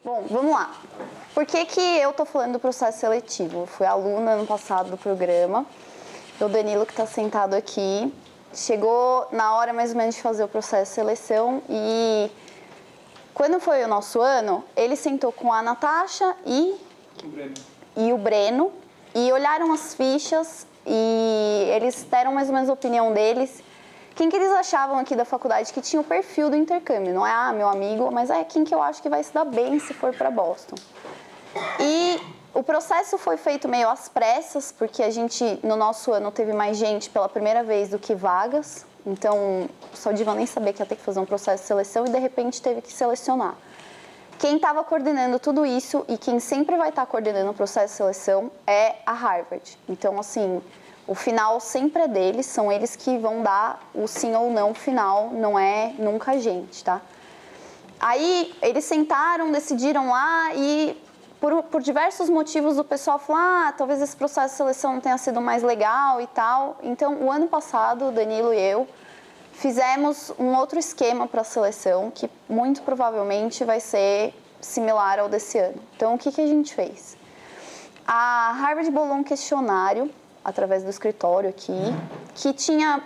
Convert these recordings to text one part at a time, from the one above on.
Bom, vamos lá. Por que eu tô falando do processo seletivo? Eu fui aluna ano passado do programa. O Danilo, que está sentado aqui, chegou na hora mais ou menos de fazer o processo de seleção e quando foi o nosso ano, ele sentou com a Natasha e o Breno e olharam as fichas e eles deram mais ou menos a opinião deles. Quem que eles achavam aqui da faculdade que tinha o perfil do intercâmbio? Não é, meu amigo, mas é quem que eu acho que vai se dar bem se for para Boston. E o processo foi feito meio às pressas, porque a gente, no nosso ano, teve mais gente pela primeira vez do que vagas. Então, só de nem saber que ia ter que fazer um processo de seleção e, de repente, teve que selecionar. Quem estava coordenando tudo isso e quem sempre vai estar coordenando o processo de seleção é a Harvard. Então, assim, o final sempre é deles, são eles que vão dar o sim ou não final, não é nunca a gente, tá? Aí, eles sentaram, decidiram lá e... Por diversos motivos, o pessoal falou, talvez esse processo de seleção não tenha sido mais legal e tal. Então, o ano passado, o Danilo e eu fizemos um outro esquema para a seleção, que muito provavelmente vai ser similar ao desse ano. Então, o que a gente fez? A Harvard bolou um questionário, através do escritório aqui, que tinha,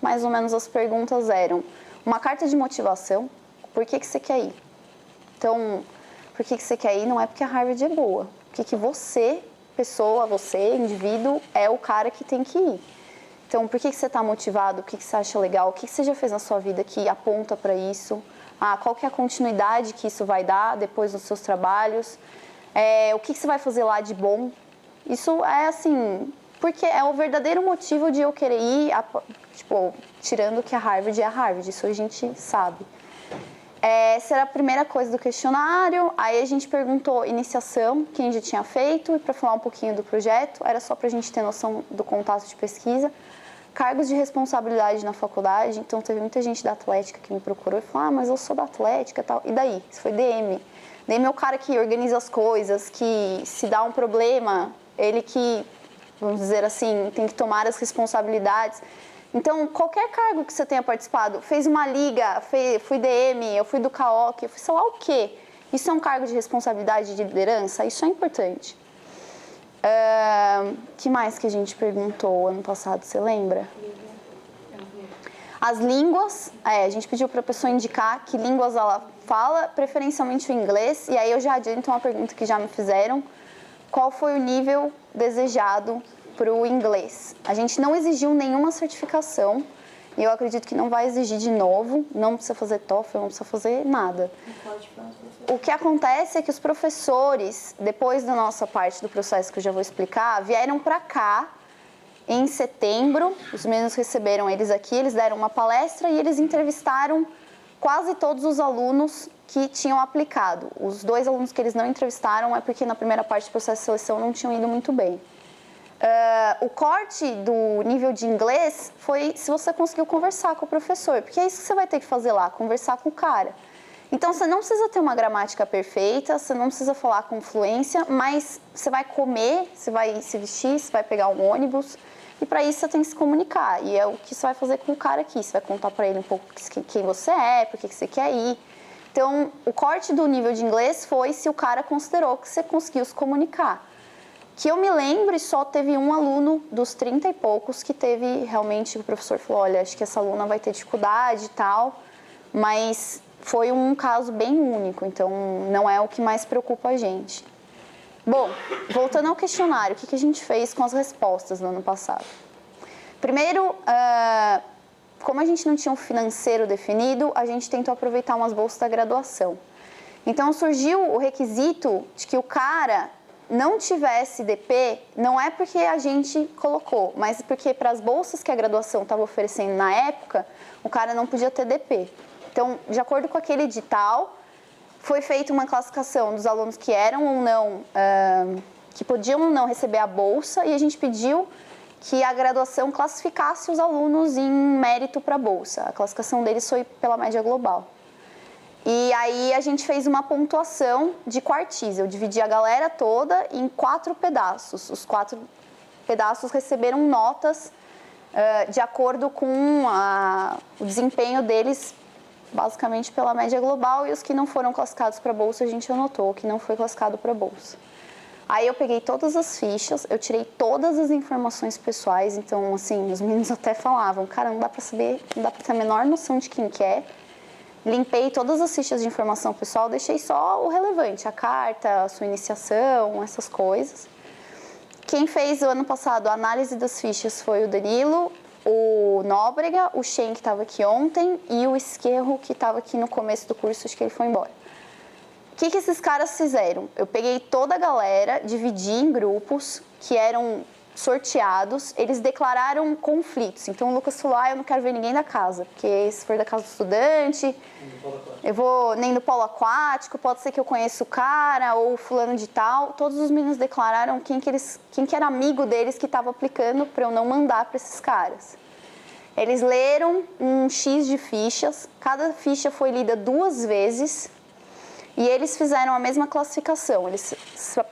mais ou menos, as perguntas eram uma carta de motivação, por que você quer ir? Então... Por que você quer ir? Não é porque a Harvard é boa. Porque você, pessoa, você, indivíduo, é o cara que tem que ir. Então, por que você está motivado? O que você acha legal? O que você já fez na sua vida que aponta para isso? Qual que é a continuidade que isso vai dar depois dos seus trabalhos? O que você vai fazer lá de bom? Isso é assim... Porque é o verdadeiro motivo de eu querer ir, tipo, tirando que a Harvard é a Harvard. Isso a gente sabe. Essa era a primeira coisa do questionário, aí a gente perguntou iniciação, quem já tinha feito, e para falar um pouquinho do projeto, era só para a gente ter noção do contato de pesquisa. Cargos de responsabilidade na faculdade, então teve muita gente da Atlética que me procurou e falou, mas eu sou da Atlética e tal. E daí? Isso foi DM. DM é o cara que organiza as coisas, que se dá um problema, ele que, vamos dizer assim, tem que tomar as responsabilidades. Então, qualquer cargo que você tenha participado, fez uma liga, fui DM, eu fui do CAOC, eu fui sei lá o quê. Isso é um cargo de responsabilidade de liderança? Isso é importante. Que mais que a gente perguntou ano passado, você lembra? As línguas, a gente pediu para a pessoa indicar que línguas ela fala, preferencialmente o inglês, e aí eu já adianto uma pergunta que já me fizeram. Qual foi o nível desejado para o inglês? A gente não exigiu nenhuma certificação e eu acredito que não vai exigir de novo, não precisa fazer TOEFL, não precisa fazer nada. O que acontece é que os professores, depois da nossa parte do processo que eu já vou explicar, vieram para cá em setembro, os meninos receberam eles aqui, eles deram uma palestra e eles entrevistaram quase todos os alunos que tinham aplicado. Os 2 alunos que eles não entrevistaram é porque na primeira parte do processo de seleção não tinham ido muito bem. O corte do nível de inglês foi se você conseguiu conversar com o professor, porque é isso que você vai ter que fazer lá, conversar com o cara. Então, você não precisa ter uma gramática perfeita, você não precisa falar com fluência, mas você vai comer, você vai se vestir, você vai pegar um ônibus, e para isso você tem que se comunicar. E é o que você vai fazer com o cara aqui, você vai contar para ele um pouco quem você é, por que você quer ir. Então, o corte do nível de inglês foi se o cara considerou que você conseguiu se comunicar. Que eu me lembro, só teve um aluno dos 30 e poucos que teve realmente, o professor falou, olha, acho que essa aluna vai ter dificuldade e tal, mas foi um caso bem único, então não é o que mais preocupa a gente. Bom, voltando ao questionário, o que a gente fez com as respostas no ano passado? Primeiro, como a gente não tinha um financeiro definido, a gente tentou aproveitar umas bolsas da graduação. Então surgiu o requisito de que o cara não tivesse DP, não é porque a gente colocou, mas porque para as bolsas que a graduação estava oferecendo na época, o cara não podia ter DP. Então, de acordo com aquele edital, foi feita uma classificação dos alunos que eram ou não, que podiam ou não receber a bolsa, e a gente pediu que a graduação classificasse os alunos em mérito para a bolsa. A classificação deles foi pela média global. E aí a gente fez uma pontuação de quartis. Eu dividi a galera toda em 4 pedaços. Os 4 pedaços receberam notas de acordo com o desempenho deles basicamente pela média global, e os que não foram classificados para bolsa a gente anotou, o que não foi classificado para bolsa. Aí eu peguei todas as fichas, eu tirei todas as informações pessoais, então assim, os meninos até falavam, cara, não dá para saber, não dá para ter a menor noção de quem que é. Limpei todas as fichas de informação pessoal, deixei só o relevante, a carta, a sua iniciação, essas coisas. Quem fez o ano passado a análise das fichas foi o Danilo, o Nóbrega, o Shen, que estava aqui ontem, e o Esquerro, que estava aqui no começo do curso, acho que ele foi embora. O que esses caras fizeram? Eu peguei toda a galera, dividi em grupos que eram sorteados, eles declararam conflitos. Então o Lucas falou, eu não quero ver ninguém da casa, porque se for da casa do estudante, eu vou nem no polo aquático, pode ser que eu conheça o cara ou fulano de tal. Todos os meninos declararam quem que era amigo deles que estava aplicando para eu não mandar para esses caras. Eles leram um X de fichas, cada ficha foi lida 2 vezes e eles fizeram a mesma classificação. Eles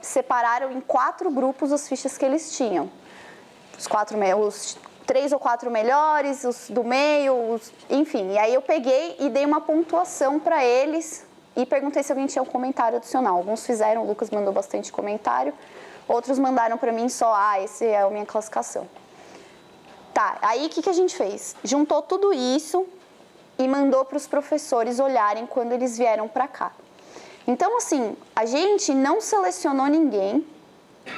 separaram em 4 grupos as fichas que eles tinham. Os 3 ou 4 melhores, os do meio, enfim. E aí eu peguei e dei uma pontuação para eles e perguntei se alguém tinha um comentário adicional. Alguns fizeram, o Lucas mandou bastante comentário, outros mandaram para mim só, esse é a minha classificação. Tá, aí o que a gente fez? Juntou tudo isso e mandou para os professores olharem quando eles vieram para cá. Então, assim, a gente não selecionou ninguém,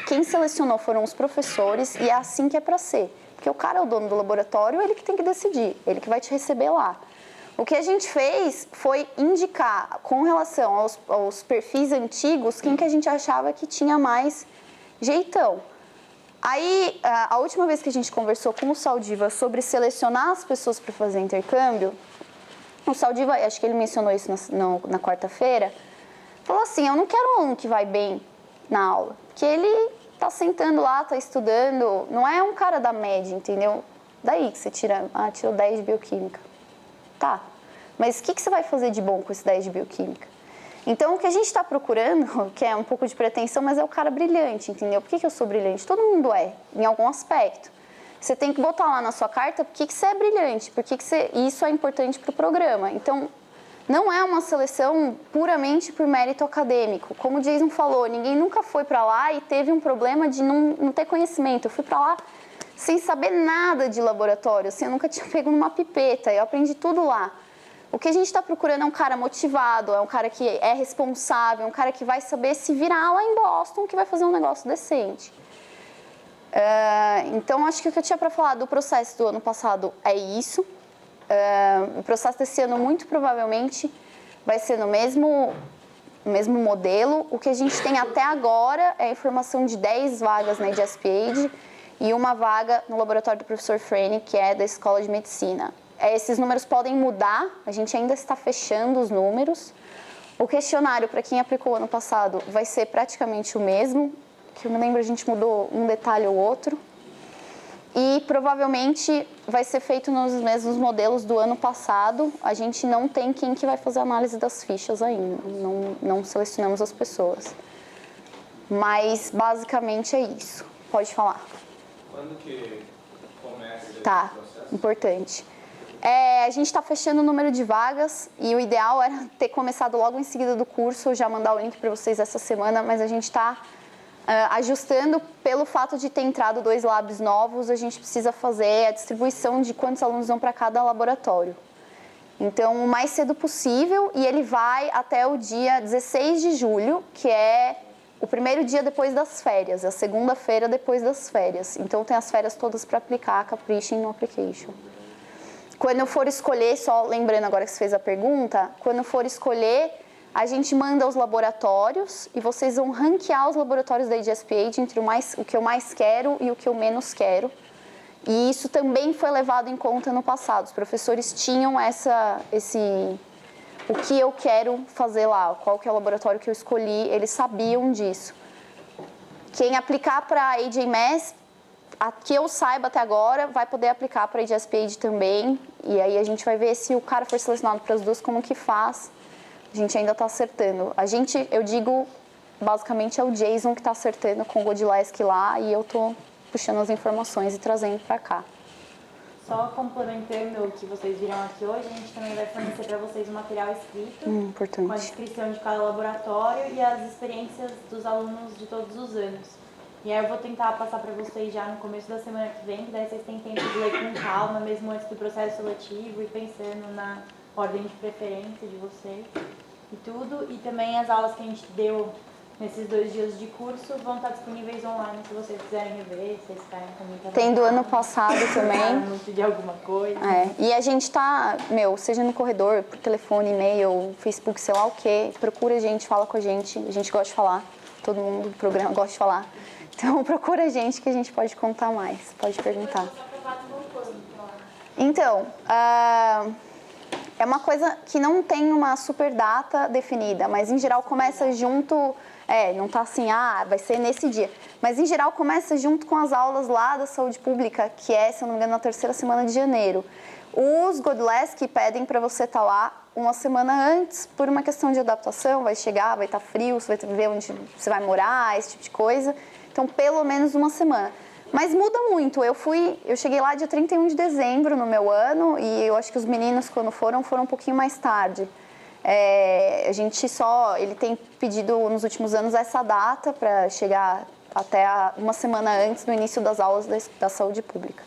quem selecionou foram os professores e é assim que é para ser. Porque o cara é o dono do laboratório, ele que tem que decidir, ele que vai te receber lá. O que a gente fez foi indicar, com relação aos perfis antigos, quem que a gente achava que tinha mais jeitão. Aí, a última vez que a gente conversou com o Saldiva sobre selecionar as pessoas para fazer intercâmbio, o Saldiva, acho que ele mencionou isso na quarta-feira, falou assim, eu não quero um aluno que vai bem na aula, porque ele tá sentando lá, tá estudando, não é um cara da média, entendeu? Daí que você tirou 10 de bioquímica. Tá, mas o que você vai fazer de bom com esse 10 de bioquímica? Então, o que a gente está procurando, que é um pouco de pretensão, mas é o cara brilhante, entendeu? Por que eu sou brilhante? Todo mundo é, em algum aspecto. Você tem que botar lá na sua carta por que você é brilhante, e isso é importante para o programa. Então, não é uma seleção puramente por mérito acadêmico. Como o Jason falou, ninguém nunca foi para lá e teve um problema de não ter conhecimento. Eu fui para lá sem saber nada de laboratório, assim, eu nunca tinha pego numa pipeta, eu aprendi tudo lá. O que a gente está procurando é um cara motivado, é um cara que é responsável, um cara que vai saber se virar lá em Boston, que vai fazer um negócio decente. Então, acho que o que eu tinha para falar do processo do ano passado é isso. O processo desse ano, muito provavelmente, vai ser no mesmo modelo. O que a gente tem até agora é a informação de 10 vagas na IDSPAID e uma vaga no laboratório do professor Frene, que é da Escola de Medicina. Esses números podem mudar, a gente ainda está fechando os números. O questionário, para quem aplicou ano passado, vai ser praticamente o mesmo, que eu me lembro a gente mudou um detalhe ou outro. E provavelmente vai ser feito nos mesmos modelos do ano passado. A gente não tem quem que vai fazer a análise das fichas ainda, não selecionamos as pessoas. Mas basicamente é isso. Pode falar. Quando que começa esse processo? Importante. A gente está fechando o número de vagas e o ideal era ter começado logo em seguida do curso, já mandar o link para vocês essa semana, mas a gente está ajustando pelo fato de ter entrado 2 labs novos, a gente precisa fazer a distribuição de quantos alunos vão para cada laboratório. Então, o mais cedo possível, e ele vai até o dia 16 de julho, que é o primeiro dia depois das férias, a segunda-feira depois das férias. Então, tem as férias todas para aplicar, caprichem no application. Quando eu for escolher, só lembrando agora que você fez a pergunta, quando eu for escolher, a gente manda os laboratórios e vocês vão ranquear os laboratórios da IDSPAID entre o que eu mais quero e o que eu menos quero. E isso também foi levado em conta no passado. Os professores tinham o que eu quero fazer lá, qual que é o laboratório que eu escolhi, eles sabiam disso. Quem aplicar para a AJMS, que eu saiba até agora, vai poder aplicar para a IDSPAID também. E aí a gente vai ver se o cara for selecionado para as duas, como que faz. A gente ainda está acertando. Eu digo, basicamente é o Jason que está acertando com o Godlesk lá e eu estou puxando as informações e trazendo para cá. só complementando o que vocês viram aqui hoje, a gente também vai fornecer para vocês um material escrito importante. com a descrição de cada laboratório e as experiências dos alunos de todos os anos. E aí eu vou tentar passar para vocês já no começo da semana que vem, que daí vocês têm tempo de ler com calma, mesmo antes do processo seletivo e pensando na ordem de preferência de vocês e tudo. E também as aulas que a gente deu nesses 2 dias de curso vão estar disponíveis online se vocês quiserem rever, se vocês ficarem com muita vontade. Tem do ano passado também. Anúncio de alguma coisa. E a gente tá, seja no corredor, por telefone, e-mail, Facebook, sei lá o quê, procura a gente, fala com a gente gosta de falar, todo mundo do programa gosta de falar. Então procura a gente que a gente pode contar mais, pode perguntar. Então, é uma coisa que não tem uma super data definida, mas em geral começa junto, não tá assim, vai ser nesse dia. Mas em geral começa junto com as aulas lá da saúde pública, que é, se eu não me engano, na 3ª semana de janeiro. Os Godlesk pedem para você estar lá uma semana antes, por uma questão de adaptação, vai chegar, vai estar frio, você vai ver onde você vai morar, esse tipo de coisa. Então, pelo menos uma semana. Mas muda muito. Eu cheguei lá dia 31 de dezembro no meu ano e eu acho que os meninos, quando foram um pouquinho mais tarde. Ele tem pedido nos últimos anos essa data para chegar até uma semana antes do início das aulas da saúde pública.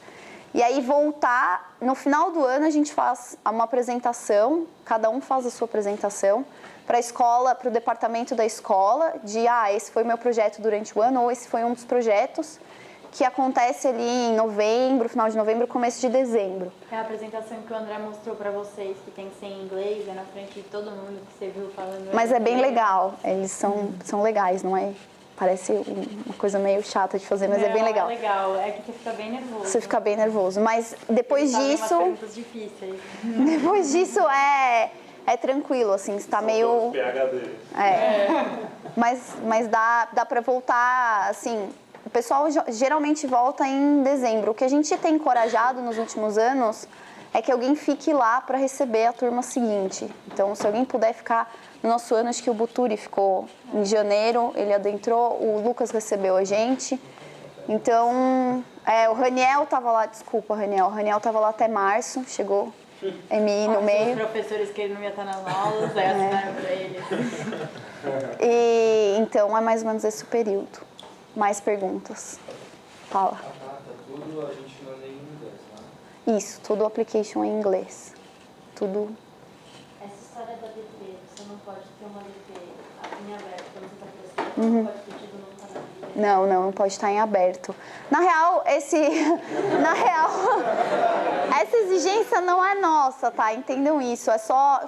E aí voltar, no final do ano a gente faz uma apresentação, cada um faz a sua apresentação, para a escola, para o departamento da escola, esse foi meu projeto durante o ano, ou esse foi um dos projetos, que acontece ali em novembro, final de novembro, começo de dezembro. É a apresentação que o André mostrou para vocês, que tem que ser em inglês, na frente de todo mundo que você viu falando. Mas é bem legal, eles são legais, não é? Parece uma coisa meio chata de fazer, mas é bem legal. É legal, é que você fica bem nervoso. Você fica bem nervoso, mas depois disso... Umas perguntas difíceis. Depois disso é tranquilo, assim, você tá meio... PhD. Mas dá pra voltar, assim... O pessoal geralmente volta em dezembro. O que a gente tem encorajado nos últimos anos é que alguém fique lá para receber a turma seguinte. Então, se alguém puder ficar... No nosso ano, acho que o Buturi ficou em janeiro, ele adentrou, o Lucas recebeu a gente. Então, o Raniel estava lá, desculpa, Raniel. O Raniel estava lá até março, chegou MI no meio. Os professores que ele não ia estar nas aulas, assinaram para ele. E, então, é mais ou menos esse o período. Mais perguntas? Fala. Tudo a gente manda em inglês, né? Isso, todo o application é em inglês. Tudo. Essa história da DP, você não pode ter uma DP em aberto quando você está prestando, não pode pedir do não tá na vida. Não pode estar em aberto. Na real, essa exigência não é nossa, tá? Entendam isso.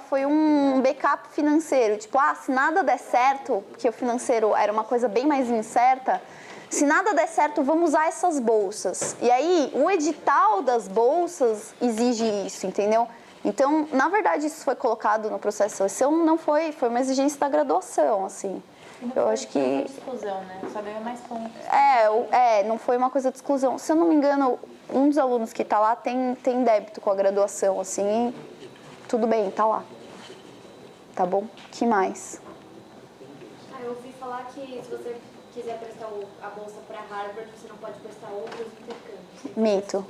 Foi um backup financeiro. Tipo, se nada der certo, porque o financeiro era uma coisa bem mais incerta, se nada der certo, vamos usar essas bolsas. E aí, o edital das bolsas exige isso, entendeu? Então, na verdade, isso foi colocado no processo de seleção, não foi uma exigência da graduação, assim. Eu acho que... Não foi exclusão, né? Só ganhou mais pontos. Não foi uma coisa de exclusão. Se eu não me engano, um dos alunos que está lá tem débito com a graduação, assim, tudo bem, tá lá. Tá bom? Que mais? Eu ouvi falar que se você quiser prestar a bolsa para Harvard, você não pode prestar outros intercâmbios. Mito.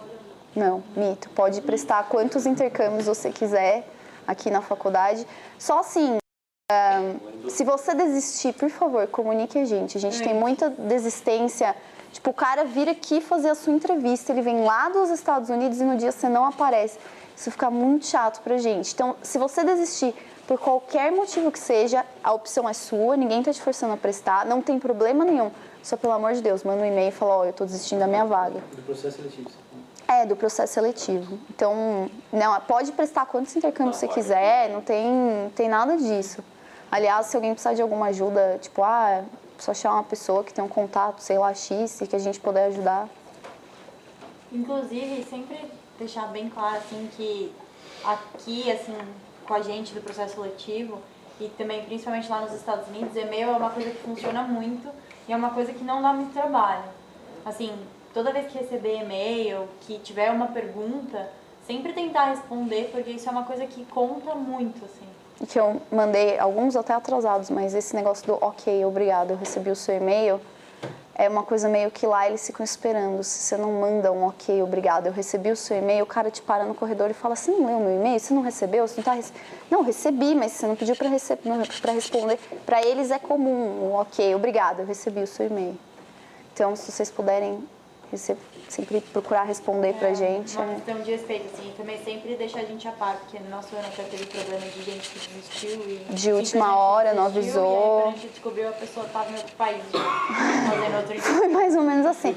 Não, mito. Pode prestar quantos intercâmbios você quiser aqui na faculdade. Só assim, se você desistir, por favor, comunique a gente. A gente tem muita desistência. Tipo, o cara vir aqui fazer a sua entrevista, ele vem lá dos Estados Unidos e no dia você não aparece. Isso fica muito chato pra gente. Então, se você desistir por qualquer motivo que seja, a opção é sua, ninguém tá te forçando a prestar, não tem problema nenhum. Só, pelo amor de Deus, manda um e-mail e fala, eu tô desistindo da minha vaga. Do processo seletivo. Do processo seletivo. Então, pode prestar quantos intercâmbios você quiser, não tem nada disso. Aliás, se alguém precisar de alguma ajuda, tipo, só achar uma pessoa que tem um contato, sei lá, X, e que a gente puder ajudar. Inclusive, sempre deixar bem claro, assim, que aqui, assim, com a gente do processo seletivo, e também, principalmente lá nos Estados Unidos, e-mail é uma coisa que funciona muito e é uma coisa que não dá muito trabalho. Assim, toda vez que receber e-mail, que tiver uma pergunta, sempre tentar responder, porque isso é uma coisa que conta muito, assim. Que eu mandei, alguns até atrasados, mas esse negócio do ok, obrigado, eu recebi o seu e-mail, é uma coisa meio que lá eles ficam esperando. Se você não manda um ok, obrigado, eu recebi o seu e-mail, o cara te para no corredor e fala, você não leu meu e-mail? Você não recebeu? Você não tá Não, recebi, mas você não pediu para responder. Para eles é comum um ok, obrigado, eu recebi o seu e-mail. Então, se vocês puderem sempre procurar responder pra gente. Uma questão de respeito, assim, também sempre deixar a gente a par, porque no nosso ano até teve problema de gente que desistiu e... De última hora, não avisou. E aí, quando a gente descobriu, a pessoa estava em outro país, já, fazendo outro intercâmbio. Foi mais ou menos assim.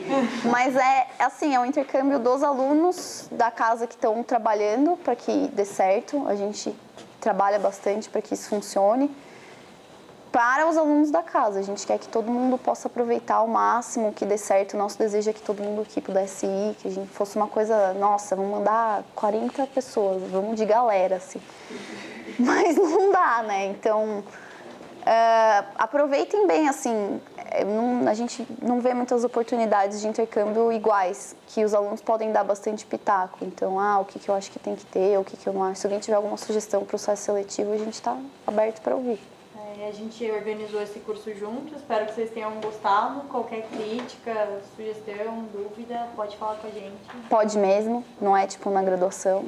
Mas é um intercâmbio dos alunos da casa que estão trabalhando para que dê certo. A gente trabalha bastante para que isso funcione. Para os alunos da casa, a gente quer que todo mundo possa aproveitar ao máximo, que dê certo. O nosso desejo é que todo mundo aqui pudesse ir, que a gente fosse uma coisa, nossa, vamos mandar 40 pessoas, vamos de galera, assim. Mas não dá, né? Então, aproveitem bem, assim, a gente não vê muitas oportunidades de intercâmbio iguais, que os alunos podem dar bastante pitaco. Então, o que eu acho que tem que ter, o que eu não acho. Se alguém tiver alguma sugestão para o processo seletivo, a gente está aberto para ouvir. A gente organizou esse curso junto, espero que vocês tenham gostado. Qualquer crítica, sugestão, dúvida, pode falar com a gente. Pode mesmo, não é tipo na graduação.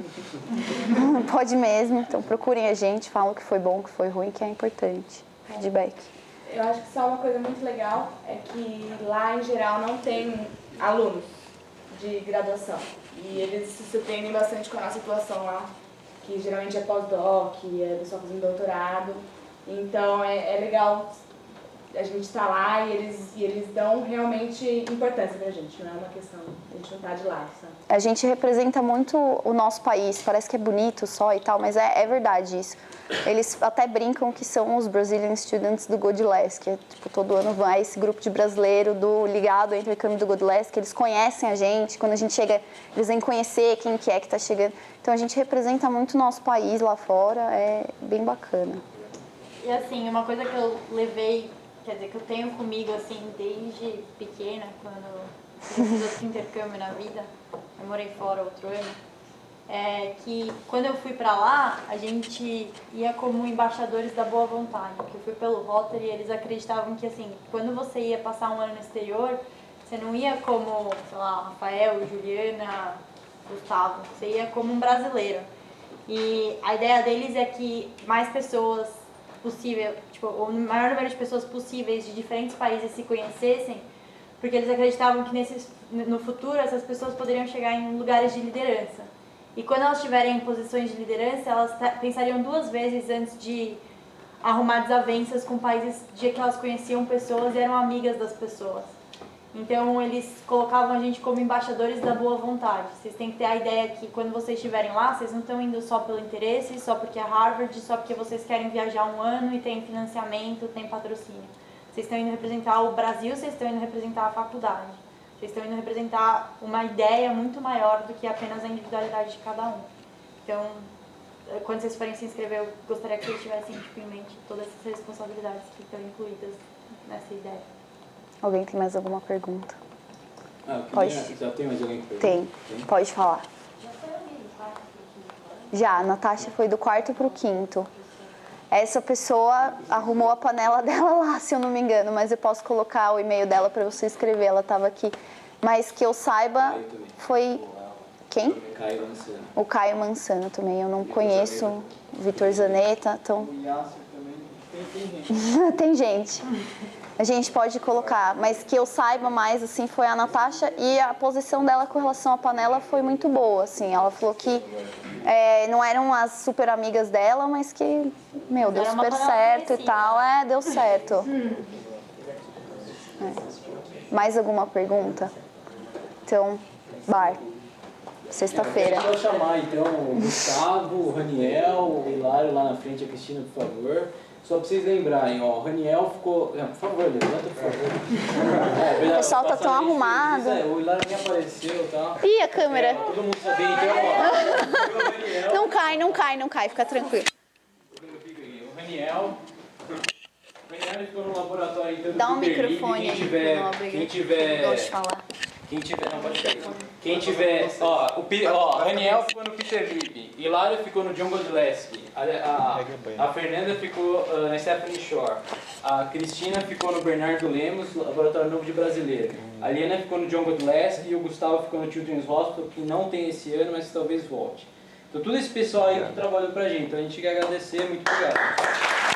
Pode mesmo, então procurem a gente, falam o que foi bom, o que foi ruim, que é importante. Feedback. Eu acho que só uma coisa muito legal é que lá em geral não tem alunos de graduação. E eles se surpreendem bastante com a nossa situação lá, que geralmente é pós-doc, é pessoal fazendo doutorado. Então é legal a gente estar lá e eles dão realmente importância pra gente, não é uma questão, a gente não tá de lado, sabe? A gente representa muito o nosso país, parece que é bonito só e tal, mas é verdade isso. Eles até brincam que são os Brazilian Students do Godless, que é, tipo, todo ano vai esse grupo de brasileiro ligado ao intercâmbio do Godless, que eles conhecem a gente, quando a gente chega, eles vêm conhecer quem que é que tá chegando. Então a gente representa muito o nosso país lá fora, é bem bacana. E assim, uma coisa que eu levei, quer dizer, que eu tenho comigo assim desde pequena, quando eu fiz outro intercâmbio na vida, eu morei fora outro ano, é que quando eu fui pra lá, a gente ia como embaixadores da boa vontade, que eu fui pelo Rotary e eles acreditavam que assim, quando você ia passar um ano no exterior, você não ia como, sei lá, Rafael, Juliana, Gustavo, você ia como um brasileiro. E a ideia deles é que mais pessoas possível, tipo, o maior número de pessoas possíveis de diferentes países se conhecessem, porque eles acreditavam que no futuro essas pessoas poderiam chegar em lugares de liderança. E quando elas estiverem em posições de liderança, elas pensariam duas vezes antes de arrumar desavenças com países de que elas conheciam pessoas e eram amigas das pessoas. Então, eles colocavam a gente como embaixadores da boa vontade. Vocês têm que ter a ideia que quando vocês estiverem lá, vocês não estão indo só pelo interesse, só porque é Harvard, só porque vocês querem viajar um ano e tem financiamento, tem patrocínio. Vocês estão indo representar o Brasil, vocês estão indo representar a faculdade. Vocês estão indo representar uma ideia muito maior do que apenas a individualidade de cada um. Então, quando vocês forem se inscrever, eu gostaria que vocês tivessem em mente todas essas responsabilidades que estão incluídas nessa ideia. Alguém tem mais alguma pergunta? Pode. Já tem mais alguém que pergunta? Tem. Pode falar. Já foi alguém do quarto pro quinto ano? Já, a Natasha foi do 4º pro 5º. Essa pessoa arrumou a panela dela lá, se eu não me engano, mas eu posso colocar o e-mail dela para você escrever, ela estava aqui. Mas que eu saiba, foi... Quem? Caio Mansano. O Caio Mansano também, eu não conheço. O Vitor Zanetta, então... O Yasser também, tem gente. Tem gente. A gente pode colocar, mas que eu saiba mais, assim, foi a Natasha, e a posição dela com relação à panela foi muito boa, assim. Ela falou que não eram as super amigas dela, mas que, meu, deu super certo e tal. Deu certo. Mais alguma pergunta? Então, bar. Sexta-feira. Vou chamar, então, o Gustavo, o Raniel, o Hilário lá na frente, a Cristina, por favor. Só pra vocês lembrarem, ó, o Raniel ficou... Por favor, levanta, por favor. O pessoal tá tão arrumado. O Hilário nem apareceu e tal. Ih, a câmera. Todo mundo sabia, então, ó. Não cai, fica tranquilo. O Raniel ficou no laboratório, então, do Dá um Peter microfone Lib. aí. Quem tiver... Gosto de falar. Não, pode ficar. Quem tiver... Ó, o Raniel ficou no Peter Lib. Hilário ficou no John Godleski. A Fernanda ficou na Stephanie Shore. A Cristina ficou no Bernardo Lemos, Laboratório Novo de Brasileiro. A Liana ficou no John Godlesk e o Gustavo ficou no Children's Hospital, que não tem esse ano, mas talvez volte. Então, todo esse pessoal aí que trabalhou pra gente. Então, a gente quer agradecer. Muito obrigado.